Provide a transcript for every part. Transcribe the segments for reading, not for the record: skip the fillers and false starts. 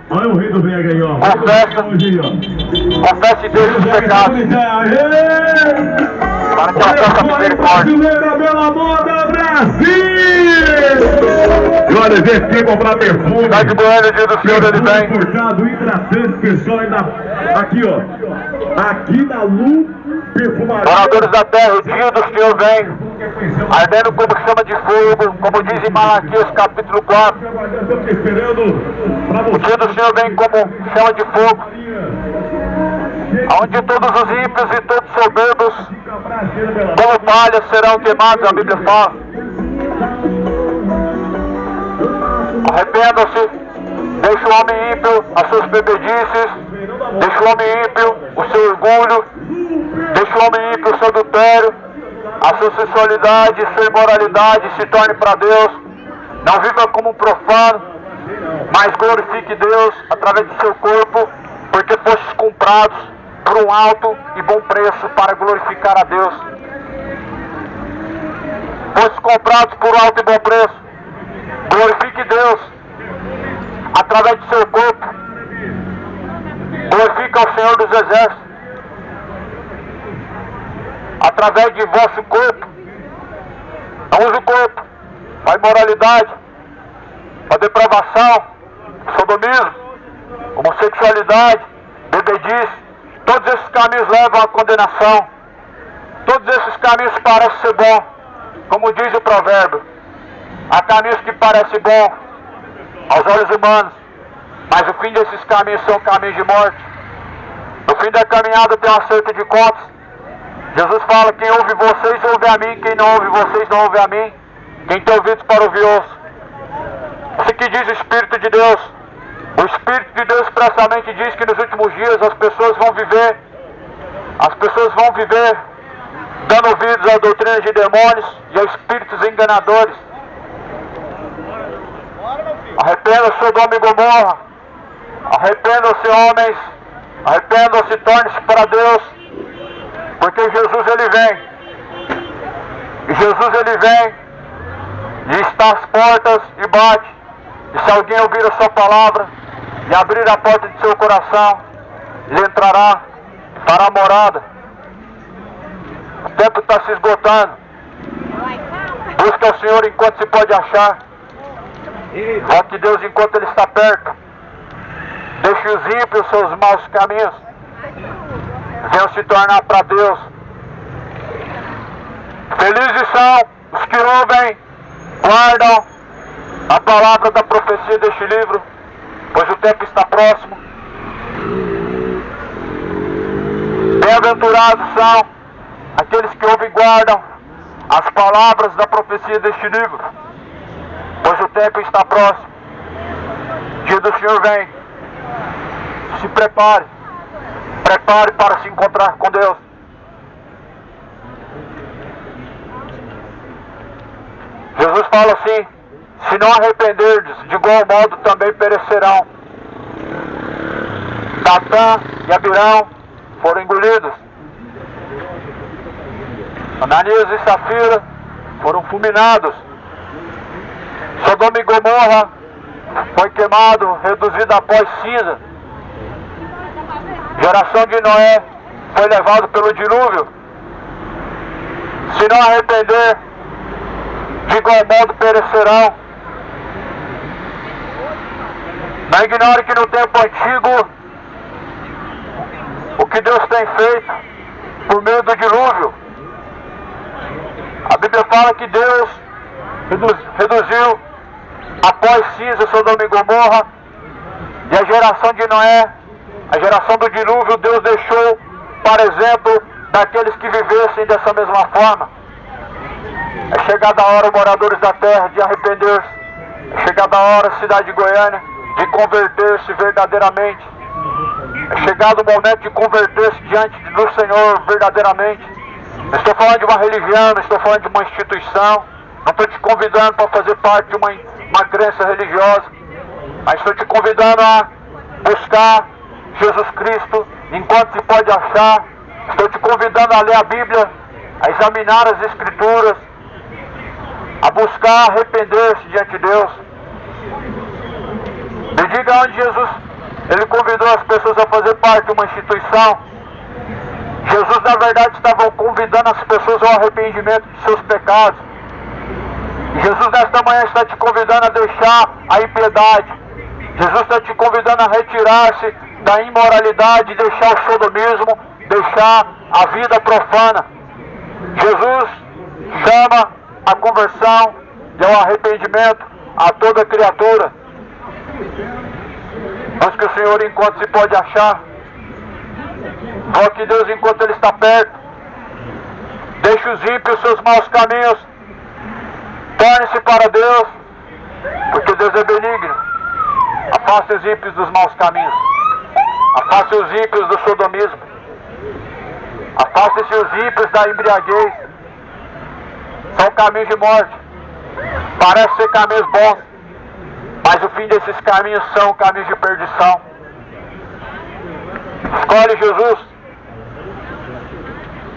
Olha o rei do Vega aí, ó. Confessa e deixa os pecados, para que alcance a misericórdia. Brasileira pela moda, Brasil! E olha, gente, quem comprar perfume... Tá de Goiânia, dia do Senhor, ele vem. Importado, hidratante, pessoal, ainda... Aqui, ó. Aqui na Lu Perfumaria. Moradores da terra, o dia do Senhor vem, ardendo como chama de fogo, como diz em Malaquias capítulo 4. O dia do Senhor vem como chama de fogo, onde todos os ímpios e todos os soberbos, como palha, serão queimados, a Bíblia fala. Arrependam-se, deixe o homem ímpio as suas bebedices, deixe o homem ímpio o seu orgulho, deixe o homem ímpio o seu adultério, a sua sensualidade, sua imoralidade, se torne para Deus. Não viva como um profano, mas glorifique Deus através do seu corpo, porque fostes comprados por um alto e bom preço para glorificar a Deus. Fostes comprados por um alto e bom preço. Glorifique Deus através do seu corpo. Glorifique ao Senhor dos Exércitos através de vosso corpo. Não use o corpo para imoralidade, para depravação, sodomismo, homossexualidade, bebedice. Todos esses caminhos levam à condenação. Todos esses caminhos parecem ser bons, como diz o provérbio. Há caminhos que parecem bons aos olhos humanos, mas o fim desses caminhos são caminhos de morte. No fim da caminhada tem um acerto de contas. Jesus fala: quem ouve vocês ouve a mim, quem não ouve vocês não ouve a mim. Quem tem ouvidos para ouvir, ouça. Isso que diz o Espírito de Deus. O Espírito de Deus expressamente diz que nos últimos dias as pessoas vão viver dando ouvidos a doutrinas de demônios e a espíritos enganadores. Arrependam-se, Sodoma e Gomorra. Arrependam-se, homens. Arrependam-se, tornem-se para Deus, porque Jesus ele vem. E Jesus ele vem e está às portas e bate. E se alguém ouvir a sua palavra e abrir a porta de seu coração, ele entrará e fará morada. O tempo está se esgotando. Busque ao Senhor enquanto se pode achar. Volte Deus enquanto Ele está perto. Deixe os ímpios os seus maus caminhos. Venham se tornar para Deus. Felizes são os que ouvem, guardam a palavra da profecia deste livro, pois o tempo está próximo. Bem-aventurados são aqueles que ouvem e guardam as palavras da profecia deste livro, pois o tempo está próximo. O dia do Senhor vem. Se prepare. Prepare para se encontrar com Deus. Jesus fala assim: se não arrependerdes, de igual modo também perecerão. Datã e Abirão foram engolidos. Ananias e Safira foram fulminados. Sodoma e Gomorra foi queimado, reduzido a pó e cinza. Geração de Noé foi levado pelo dilúvio. Se não arrepender, de igual modo perecerão. Não ignore que no tempo antigo, o que Deus tem feito por meio do dilúvio. A Bíblia fala que Deus reduziu a pó e cinza Sodoma e Gomorra, e a geração de Noé, a geração do dilúvio, Deus deixou para exemplo daqueles que vivessem dessa mesma forma. É chegada a hora, moradores da terra, de arrepender-se. É chegada a hora, cidade de Goiânia, de converter-se verdadeiramente. É chegado o momento de converter-se diante do Senhor verdadeiramente. Não estou falando de uma religião, não estou falando de uma instituição. Não estou te convidando para fazer parte de uma crença religiosa. Mas estou te convidando a buscar Jesus Cristo enquanto se pode achar. Estou te convidando a ler a Bíblia, a examinar as Escrituras, a buscar arrepender-se diante de Deus. Me diga onde Jesus Ele convidou as pessoas a fazer parte de uma instituição. Jesus, na verdade, estava convidando as pessoas ao arrependimento de seus pecados. Jesus, nesta manhã, está te convidando a deixar a impiedade. Jesus está te convidando a retirar-se da imoralidade, deixar o sodomismo, deixar a vida profana. Jesus chama a conversão e ao arrependimento a toda criatura. Busque o Senhor enquanto se pode achar. Invoque Deus enquanto Ele está perto. Deixe os ímpios seus maus caminhos. Torne-se para Deus, porque Deus é benigno. Afaste os ímpios dos maus caminhos. Afaste os ímpios do sodomismo. Afaste-se os ímpios da embriaguez. São caminhos de morte. Parecem ser caminhos bons, mas o fim desses caminhos são caminhos de perdição. Escolhe Jesus.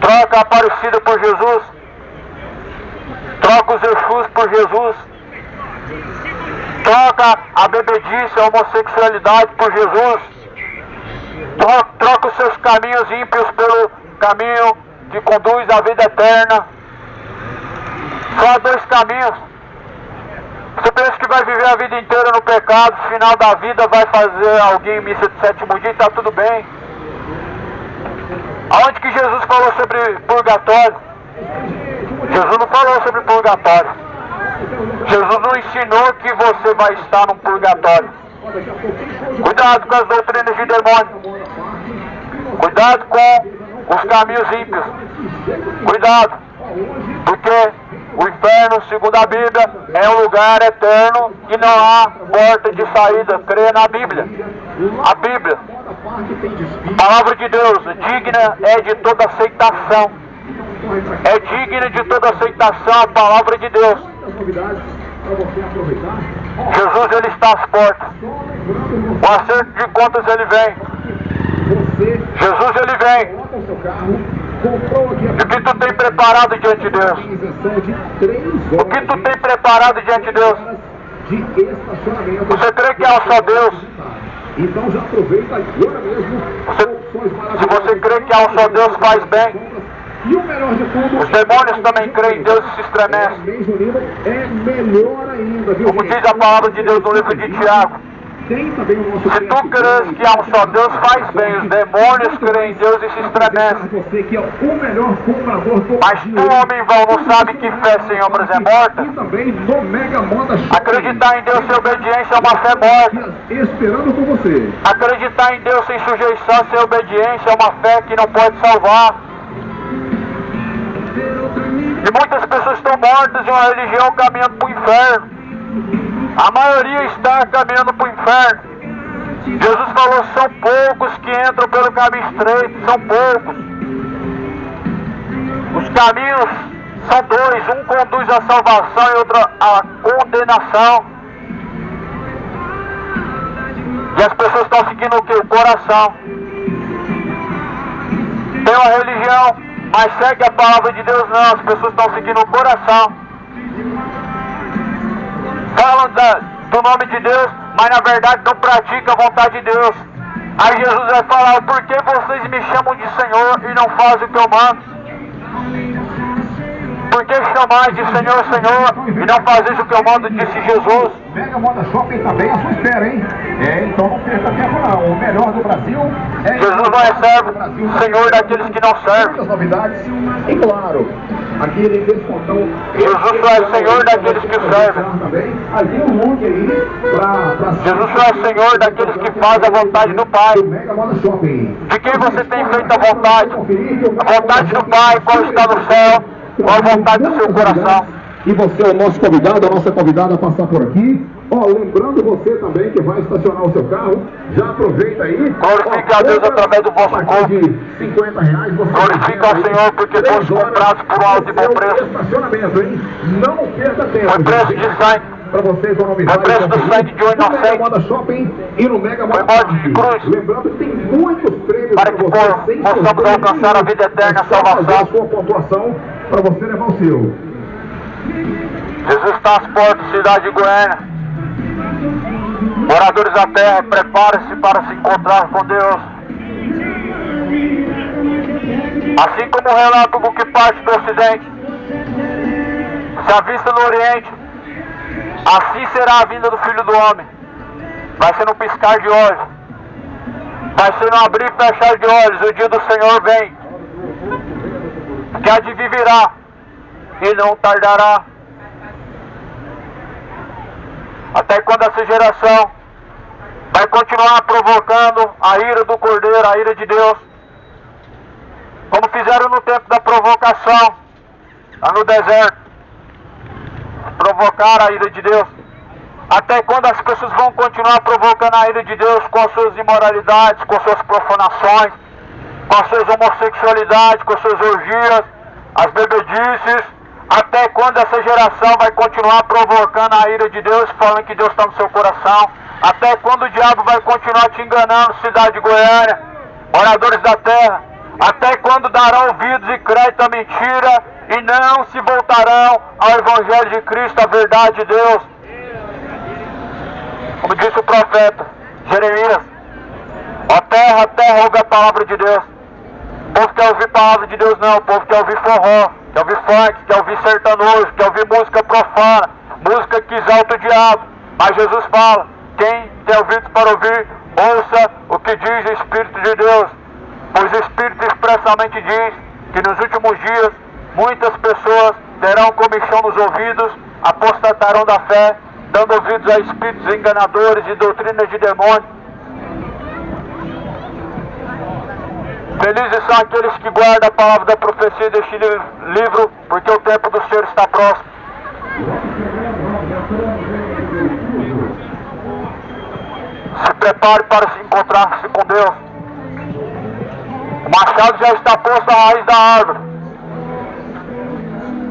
Troca a Aparecida por Jesus. Troca os Exus por Jesus. Troca a bebedice, a homossexualidade por Jesus. Troca os seus caminhos ímpios pelo caminho que conduz à vida eterna. Só há dois caminhos. Você pensa que vai viver a vida inteira no pecado, no final da vida vai fazer alguém missa de sétimo dia e está tudo bem. Aonde que Jesus falou sobre purgatório? Jesus não falou sobre purgatório. Jesus não ensinou que você vai estar num purgatório. Cuidado com as doutrinas de demônio. Cuidado com os caminhos ímpios. Cuidado, porque o inferno, segundo a Bíblia, é um lugar eterno e não há porta de saída. Creia na Bíblia. A Bíblia, a palavra de Deus, digna é de toda aceitação. É digna de toda aceitação a palavra de Deus. Jesus, Ele está às portas. O acerto de contas, Ele vem. Jesus, Ele vem. O que tu tem preparado diante de Deus? O que tu tem preparado diante de Deus? Você crê que há um só Deus? Então já aproveita agora mesmo. Se você crê que há um só Deus, faz bem. E o melhor de tudo, os demônios também creem em Deus e se estremecem. É melhor ainda, viu? Como diz a palavra de Deus no livro de Tiago. Se tu crês que há um só Deus, faz bem. Os demônios creem em Deus e se estremecem. Mas tu, homem vão, não sabe que fé sem obras é morta? Acreditar em Deus sem obediência é uma fé morta. Esperando por você. Acreditar em Deus sem sujeição, sem obediência é uma fé que não pode salvar. E muitas pessoas estão mortas em uma religião caminhando para o inferno. A maioria está caminhando para o inferno. Jesus falou, são poucos que entram pelo caminho estreito, são poucos. Os caminhos são dois, um conduz à salvação e outro à condenação. E as pessoas estão seguindo o que? O coração. Tem uma religião, mas segue a palavra de Deus não, as pessoas estão seguindo o coração. Falam do nome de Deus, mas na verdade não praticam a vontade de Deus. Aí Jesus vai falar, por que vocês me chamam de Senhor e não fazem o que eu mando? Por que chamais de Senhor, Senhor e não fazeis o que eu mando, disse Jesus. Mega Moda Shopping também à sua espera, hein? Então não perca tempo não. O melhor do Brasil é... Jesus não é servo, Senhor daqueles que não servem. As novidades e claro, aquele descontão... Jesus só é Senhor daqueles que servem. Jesus só é Senhor daqueles que fazem a vontade do Pai. De quem você tem feito a vontade? A vontade do Pai, qual está no céu, qual a vontade do seu coração. E você é o nosso convidado, a nossa convidada a passar por aqui. Lembrando você também que vai estacionar o seu carro, já aproveita aí. Glorifique a Deus através do vosso corpo. De R$50 você glorifique ao Senhor porque foste comprados por um alto e bom preço. Estacionamento, hein? Não perca tempo. Foi preço de sangue. Para você economizar. Foi preço do sangue de um inocente. No Mega Moda Shopping e no Mega Moda morte de cruz. Lembrando que tem muitos prêmios para que possamos alcançar a vida eterna, a salvação. A sua pontuação para você levar o seu. Jesus está às portas, cidade de Goiânia. Moradores da terra, prepare-se para se encontrar com Deus. Assim como o relâmpago que parte do ocidente se avista no oriente, assim será a vinda do Filho do Homem. Vai ser no piscar de olhos, vai ser no abrir e fechar de olhos. O dia do Senhor vem, que há de vir virá e não tardará. Até quando essa geração vai continuar provocando a ira do Cordeiro, a ira de Deus, como fizeram no tempo da provocação, lá no deserto, provocar a ira de Deus. Até quando as pessoas vão continuar provocando a ira de Deus com as suas imoralidades, com as suas profanações, com as suas homossexualidades, com as suas orgias, as bebedices. Até quando essa geração vai continuar provocando a ira de Deus, falando que Deus está no seu coração? Até quando o diabo vai continuar te enganando, cidade de Goiânia, moradores da terra? Até quando darão ouvidos e crédito à mentira e não se voltarão ao Evangelho de Cristo, a verdade de Deus? Como disse o profeta Jeremias: ó terra, terra, ouve a palavra de Deus. O povo quer ouvir a palavra de Deus não, o povo quer ouvir forró, quer ouvir funk, quer ouvir sertanojo, quer ouvir música profana, música que exalta o diabo. Mas Jesus fala: quem tem ouvidos para ouvir, ouça o que diz o Espírito de Deus. Pois o Espírito expressamente diz que nos últimos dias muitas pessoas terão comichão nos ouvidos, apostatarão da fé, dando ouvidos a espíritos enganadores e doutrinas de demônios. Felizes são aqueles que guardam a palavra da profecia deste livro, porque o tempo do Senhor está próximo. Se prepare para se encontrar-se com Deus. O machado já está posto à raiz da árvore.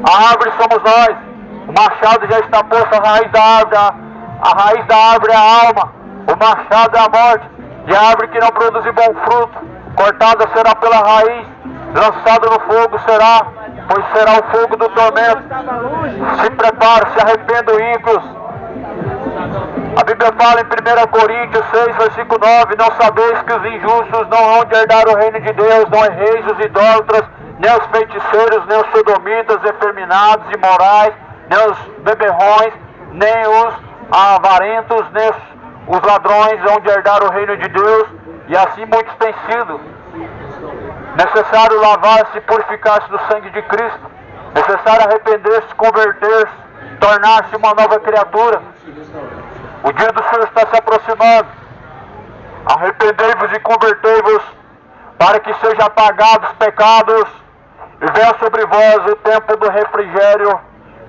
A árvore somos nós. O machado já está posto à raiz da árvore. A raiz da árvore é a alma. O machado é a morte. E a árvore que não produzir bom fruto, cortada será pela raiz, lançada no fogo será, pois será o fogo do tormento. Se prepare, se arrependam, ímpios. A Bíblia fala em 1 Coríntios 6, versículo 9: não sabeis que os injustos não hão de herdar o reino de Deus? Não erreis os idólatras, nem os feiticeiros, nem os sodomitas, efeminados, imorais, nem os beberrões, nem os avarentos, nem os ladrões hão de herdar o reino de Deus. E assim muitos têm sido. Necessário lavar-se e purificar-se do sangue de Cristo. Necessário arrepender-se, converter-se, tornar-se uma nova criatura. O dia do Senhor está se aproximando. Arrependei-vos e convertei-vos, para que sejam apagados os pecados, e venha sobre vós o tempo do refrigério,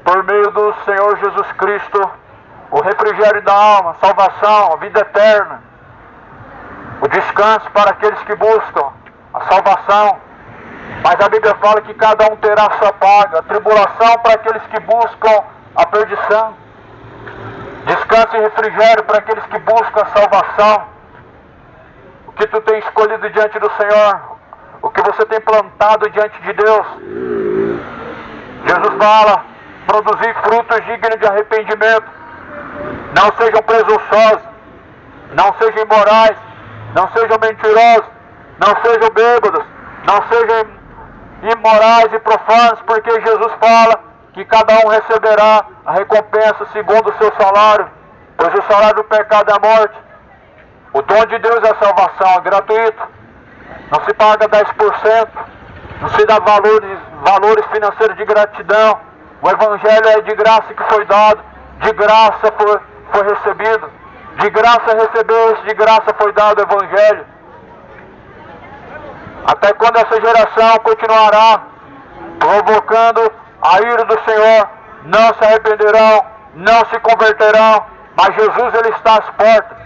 por meio do Senhor Jesus Cristo, o refrigério da alma, a salvação, a vida eterna, o descanso para aqueles que buscam a salvação. Mas a Bíblia fala que cada um terá a sua paga. A tribulação para aqueles que buscam a perdição, descanso e refrigério para aqueles que buscam a salvação. O que tu tens escolhido diante do Senhor, o que você tem plantado diante de Deus. Jesus fala: produzir frutos dignos de arrependimento. Não sejam presunçosos, não sejam imorais, não sejam mentirosos, não sejam bêbados, não sejam imorais e profanos, porque Jesus fala que cada um receberá a recompensa segundo o seu salário, pois o salário do pecado é a morte. O dom de Deus é a salvação, é gratuito, não se paga 10%, não se dá valores financeiros de gratidão. O Evangelho é de graça que foi dado, de graça foi recebido, de graça recebeste, de graça foi dado o Evangelho. Até quando essa geração continuará provocando a ira do Senhor, não se arrependerão, não se converterão, mas Jesus ele está às portas.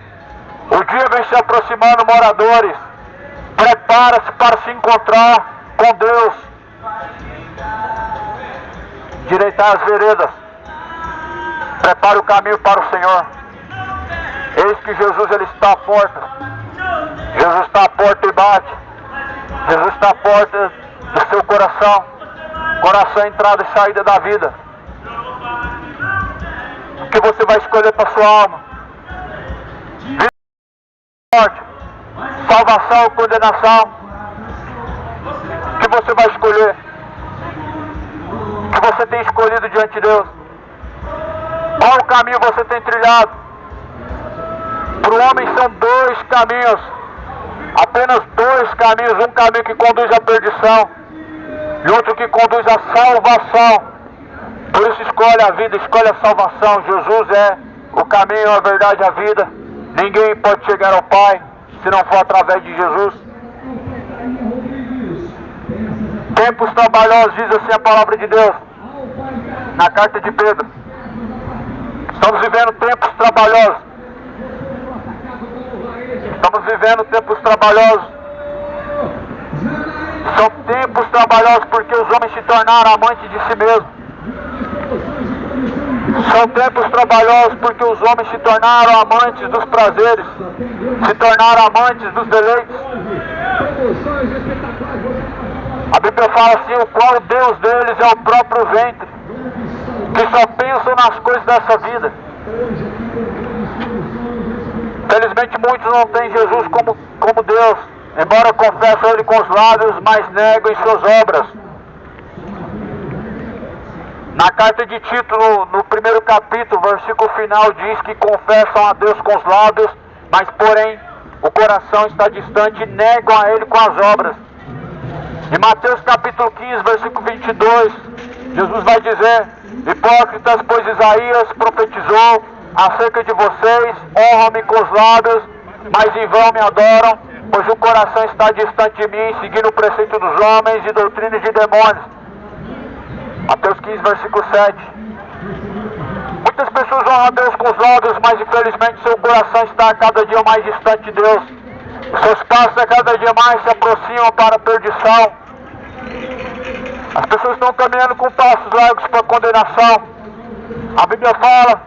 O dia vem se aproximando, moradores. Prepara-se para se encontrar com Deus. Direitar as veredas. Prepare o caminho para o Senhor. Eis que Jesus ele está à porta. Jesus está à porta e bate. Jesus está à porta do seu coração. Coração, entrada e saída da vida. O que você vai escolher para sua alma? morte, salvação ou condenação. O que você vai escolher? O que você tem escolhido diante de Deus? Qual caminho você tem trilhado? Para o homem são dois caminhos, apenas dois caminhos, um caminho que conduz à perdição e outro que conduz à salvação. Por isso escolhe a vida, escolhe a salvação. Jesus é o caminho, a verdade e a vida. Ninguém pode chegar ao Pai se não for através de Jesus. Tempos trabalhosos, diz assim a palavra de Deus na carta de Pedro. Estamos vivendo tempos trabalhosos. Estamos vivendo tempos trabalhosos. São tempos trabalhosos porque os homens se tornaram amantes de si mesmos. São tempos trabalhosos porque os homens se tornaram amantes dos prazeres, se tornaram amantes dos deleites. A Bíblia fala assim, o qual o Deus deles é o próprio ventre, que só pensam nas coisas dessa vida. Felizmente muitos não têm Jesus como Deus, embora confessem Ele com os lábios, mas negam em suas obras. Na carta de Tito, no primeiro capítulo, versículo final, diz que confessam a Deus com os lábios, mas porém o coração está distante e negam a Ele com as obras. Em Mateus capítulo 15, versículo 22, Jesus vai dizer: hipócritas, pois Isaías profetizou acerca de vocês, honram-me com os lábios, mas em vão me adoram, pois o coração está distante de mim, seguindo o preceito dos homens e doutrinas de demônios. Mateus 15, versículo 7. Muitas pessoas honram a Deus com os lábios, mas infelizmente seu coração está cada dia mais distante de Deus. Os seus passos a cada dia mais se aproximam para a perdição. As pessoas estão caminhando com passos largos para a condenação. A Bíblia fala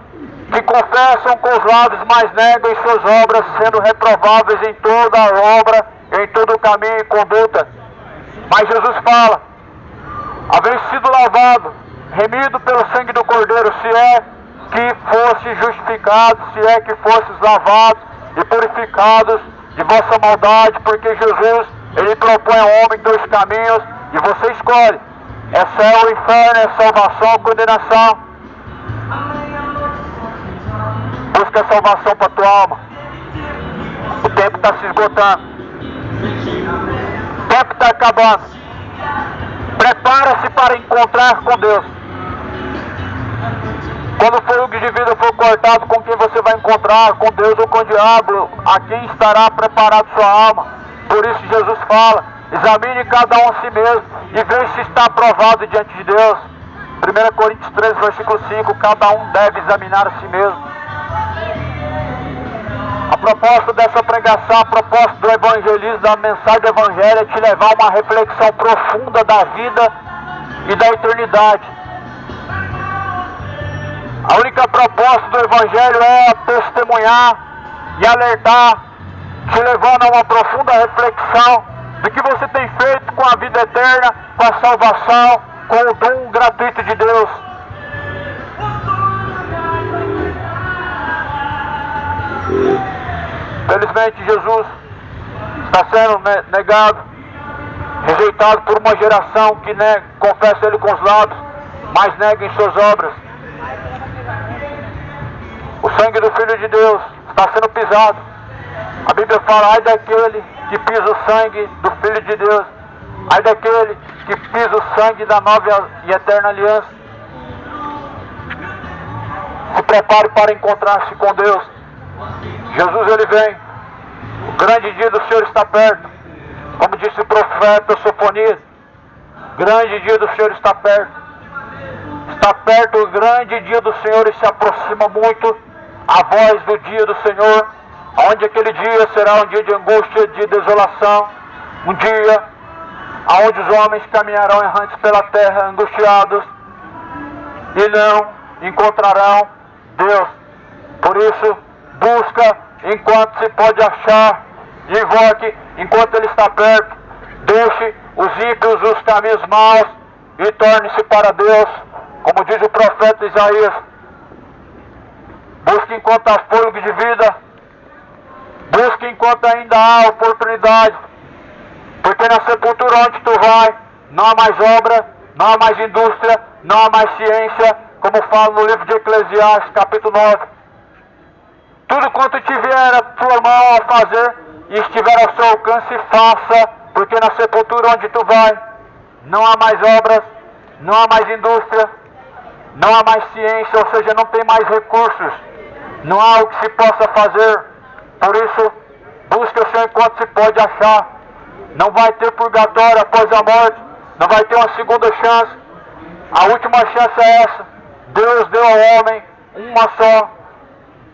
que confessam com os lábios, mas negam em suas obras, sendo reprováveis em toda a obra, em todo o caminho e conduta. Mas Jesus fala: havendo sido lavado, remido pelo sangue do Cordeiro, se é que fosse justificados, se é que fosses lavados e purificados de vossa maldade, porque Jesus, Ele propõe ao homem dois caminhos, e você escolhe: é céu ou inferno, é salvação ou condenação. Busca a salvação para a tua alma. O tempo está se esgotando. O tempo está acabando. Prepara-se para encontrar com Deus. Quando o fogo de vida for cortado, com quem você vai encontrar? Com Deus ou com o diabo? A quem estará preparado sua alma? Por isso Jesus fala: examine cada um a si mesmo e veja se está aprovado diante de Deus. 1 Coríntios 13, versículo 5, cada um deve examinar a si mesmo. A proposta dessa pregação, a proposta do evangelismo, da mensagem do evangelho, é te levar a uma reflexão profunda da vida e da eternidade. A única proposta do evangelho é testemunhar e alertar, te levando a uma profunda reflexão do que você tem feito com a vida eterna, com a salvação, com o dom gratuito de Deus. Felizmente Jesus está sendo negado, rejeitado por uma geração que confessa Ele com os lábios, mas nega em suas obras. O sangue do Filho de Deus está sendo pisado. A Bíblia fala: ai daquele que pisa o sangue do Filho de Deus, ai daquele que pisa o sangue da nova e eterna aliança. Se prepare para encontrar-se com Deus. Jesus, Ele vem. O grande dia do Senhor está perto. Como disse o profeta Sofonias, grande dia do Senhor está perto. Está perto o grande dia do Senhor e se aproxima muito a voz do dia do Senhor, onde aquele dia será um dia de angústia, de desolação, um dia onde os homens caminharão errantes pela terra, angustiados, e não encontrarão Deus. Por isso, busca enquanto se pode achar, e invoque enquanto Ele está perto. Deixe os ímpios os caminhos maus e torne-se para Deus, como diz o profeta Isaías. Busque enquanto há fôlego de vida, Busque enquanto ainda há oportunidade, porque na sepultura onde tu vai, não há mais obra, não há mais indústria, não há mais ciência, como fala no livro de Eclesiastes, capítulo 9. Tudo quanto tiver a tua mão a fazer e estiver ao seu alcance, faça, porque na sepultura onde tu vai, não há mais obras, não há mais indústria, não há mais ciência, ou seja, não tem mais recursos, não há o que se possa fazer. Por isso, busque o Senhor enquanto se pode achar. Não vai ter purgatório após a morte, não vai ter uma segunda chance. A última chance é essa. Deus deu ao homem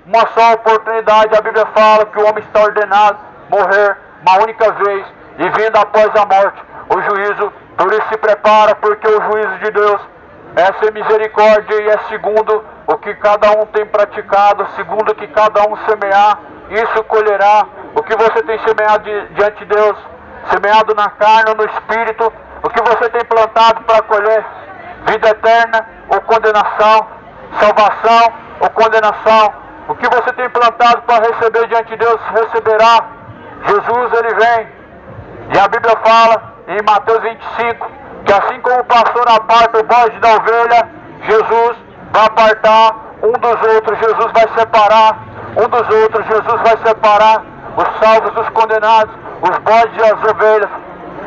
uma só oportunidade. A Bíblia fala que o homem está ordenado morrer uma única vez e vindo após a morte o juízo. Por isso se prepara, porque o juízo de Deus é sem misericórdia e é segundo o que cada um tem praticado, segundo o que cada um semear, isso colherá. O que você tem semeado diante de Deus, semeado na carne ou no espírito, o que você tem plantado para colher, vida eterna ou condenação, salvação ou condenação. O que você tem plantado para receber diante de Deus, receberá. Jesus, ele vem, e a Bíblia fala em Mateus 25, que assim como o pastor aparta o bode da ovelha, Jesus vai apartar um dos outros, Jesus vai separar um dos outros, Jesus vai separar os salvos dos condenados, os bodes e as ovelhas.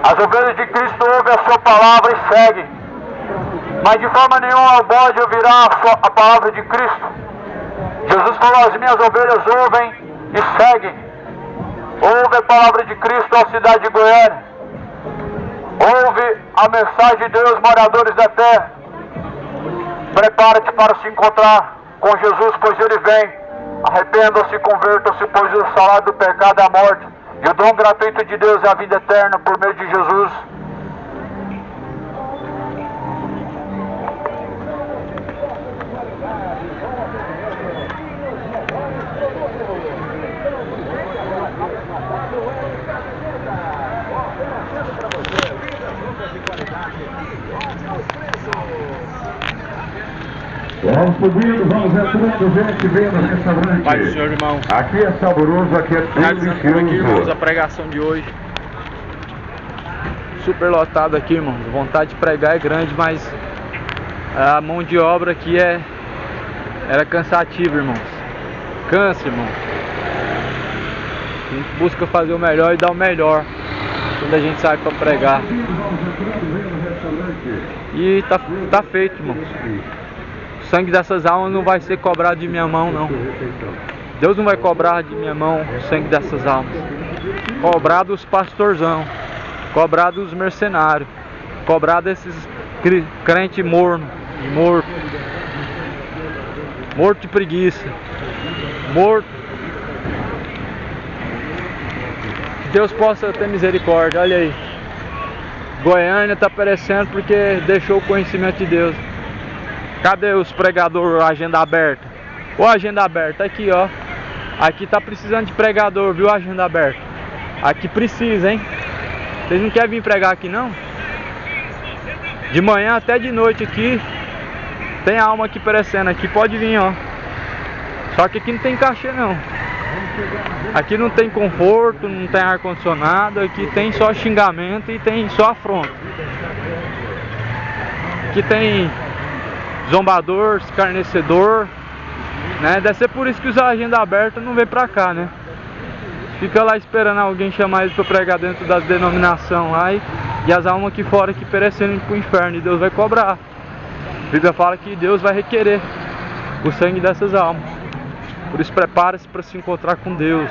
As ovelhas de Cristo ouvem a sua palavra e seguem, mas de forma nenhuma o bode ouvirá a palavra de Cristo. Jesus falou: as minhas ovelhas ouvem e seguem. Ouve a palavra de Cristo, ó cidade de Goiânia. Ouve a mensagem de Deus, moradores da terra. Prepara-te para se encontrar com Jesus, pois ele vem. Arrependam-se, convertam-se, pois o salário do pecado é a morte, e o dom gratuito de Deus é a vida eterna por meio de Jesus. Vamos subindo, vamos entrando, gente, vem no restaurante. Pai do Senhor, irmão. Aqui é saboroso, aqui é Aqui, irmãos, delicioso. a pregação de hoje. Super lotado aqui, irmão. Vontade de pregar é grande, mas a mão de obra aqui era cansativa, irmãos. Cansa, irmão. A gente busca fazer o melhor e dar o melhor quando a gente sai para pregar. E tá feito, irmãos. O sangue dessas almas não vai ser cobrado de minha mão, não. Deus não vai cobrar de minha mão o sangue dessas almas. Cobrar dos pastorzão, cobrar dos mercenários, cobrar desses crentes morto de preguiça, morto. Que Deus possa ter misericórdia. Olha aí, Goiânia está perecendo porque deixou o conhecimento de Deus. Cadê os pregadores, agenda aberta? Ô, agenda aberta, aqui ó. Aqui tá precisando de pregador, viu, agenda aberta? Aqui precisa, hein? Vocês não querem vir pregar aqui não? De manhã até de noite aqui tem alma aqui perecendo, aqui pode vir, ó. Só que aqui não tem cachê não. Aqui não tem conforto, não tem ar-condicionado, aqui tem só xingamento e tem só afronta. Aqui tem zombador, escarnecedor, né? Deve ser por isso que os agenda aberta não vem pra cá, né? Fica lá esperando alguém chamar eles pra pregar dentro da denominação lá e as almas aqui fora aqui perecendo pro inferno, e Deus vai cobrar. A Bíblia fala que Deus vai requerer o sangue dessas almas. Por isso prepare-se para se encontrar com Deus.